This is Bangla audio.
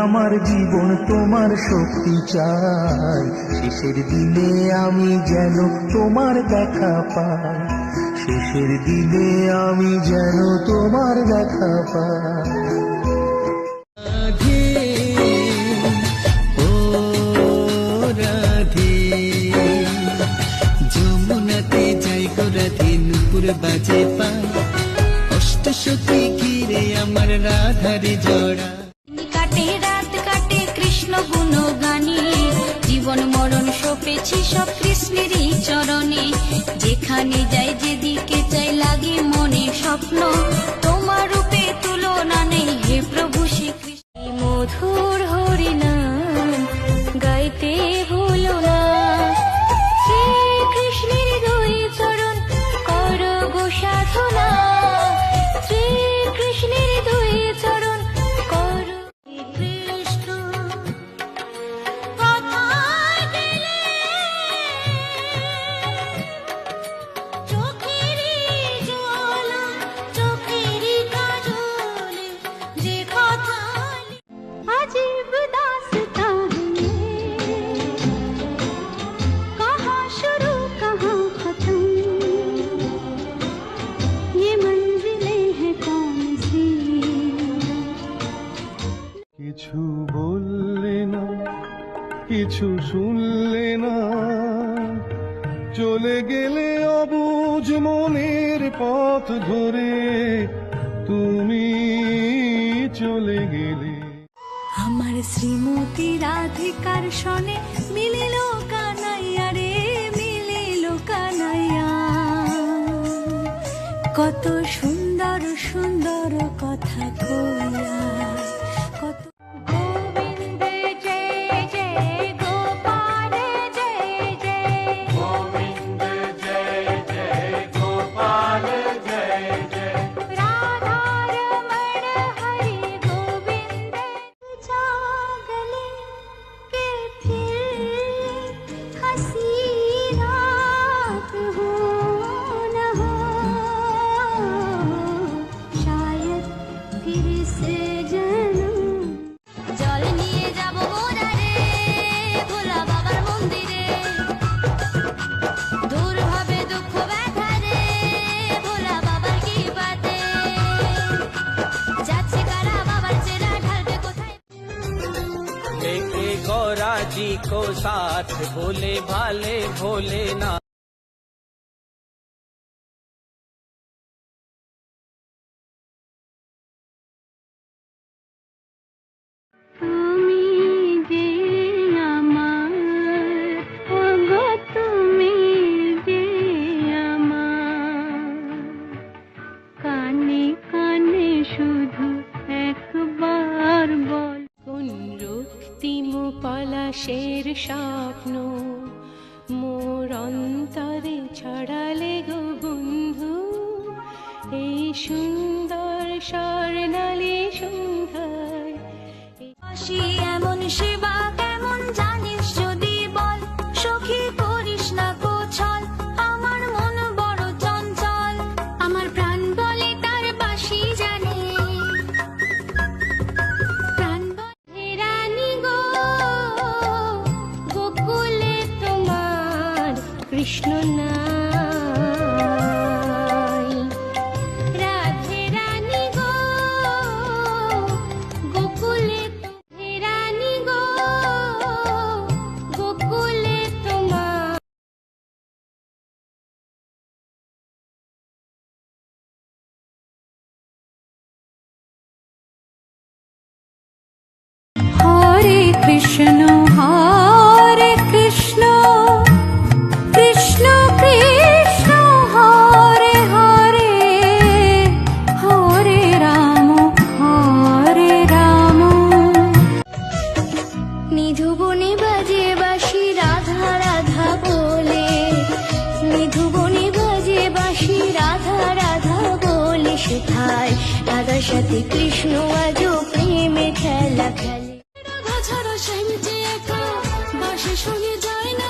আমার জীবন তোমার শক্তি চাই, শেষের দিনে আমি যেন তোমার দেখা পাই, শেষের দিনে আমি যেন তোমার দেখা পাই। যমুনাতে যাই রাধে নুপুর বাজে পায়, অষ্টসখী ঘিরে আমার রাধারে জড়া। কাটে রাত কাটে কৃষ্ণ গুণ গানে, জীবন মরণ সপেছি সব কৃষ্ণেরই চরণে। যেখানে যাই যেদিকে চাই লাগে মনে স্বপ্ন, তোমার রূপে তুলনা নেই হে প্রভু শ্রীকৃষ্ণ। মধুর হরিনাম গাইতে হলো না, শ্রীকৃষ্ণের দুই চরণ কর গো সাধনা, শ্রীকৃষ্ণের দুই চরণ কর। কৃষ্ণ কথায় গেলে চোখেরই জল, চোখেরই কাজলে যে কথা अजीब दास्तां है, कहाँ शुरू कहाँ खत्म, ये मंजिलें हैं कौन सी। কিছু বললে না, কিছু শুনলে না, চলে গেলে অবুঝ মনের পথ ধরে, তুমি চলে গেলে। আমার শ্রীমতী রাধিকার সনে মিলিল কানাইয়া রে, মিলিল কানাইয়া। কত সুন্দর সুন্দর কথা কইয়া, কত গোবিন্দ জয় জয় গোপাল জয় জয়, গোবিন্দ জয় জয় গোপাল জয় জয়, রাধারমণ হরি গোবিন্দ। जागले के फिर हंसी रात हो न हो, शायद फिर से जन्म। জল নিয়ে যাব মোরা রে ভোলা বাবার মন্দিরে, দূর হবে দুঃখ ব্যথা রে ভোলা বাবার কৃপাতে। যাচ্ছে কারা বাবার চেলা ঢালবে কোথায়। लेके गौरा जी को साथ भोले भाले भोले ना। তুমি যে আমার, ওগো তুমি যে আমার, কানে কানে শুধু একবার বল। কোন রক্তিম পলাশের স্বপ্ন মোর অন্তরে ছড়ালে গো বন্ধু, এই সুন্দর স্বর্ণালী সন্ধ্যায়। এমন সেবা কেমন জানিস যদি বল, সখী করিস না কোছল, আমার মন বড় চঞ্চল, আমার প্রাণ বলে তার বাঁশি জানে, প্রাণ বলে রানী গো গোকুলে তোমার কৃষ্ণ নাই। রাধে রানী গো গোকুলে, রানী গো গোকুলে তোমার। হরে কৃষ্ণ হরে কৃষ্ণ, কৃষ্ণ কৃষ্ণ হরে হরে, হরে রাম হরে রাম। নিধুবনে বাজে বাঁশি রাধা রাধা বলে, নিধুবনে বাজে বাঁশি রাধা রাধা বলে, সেথায় রাধার সাথে কৃষ্ণ আজও প্রেমে খেলা খেলে। রাধা ছাড়া শ্যাম যে একা বাঁশি শুনে যায় না।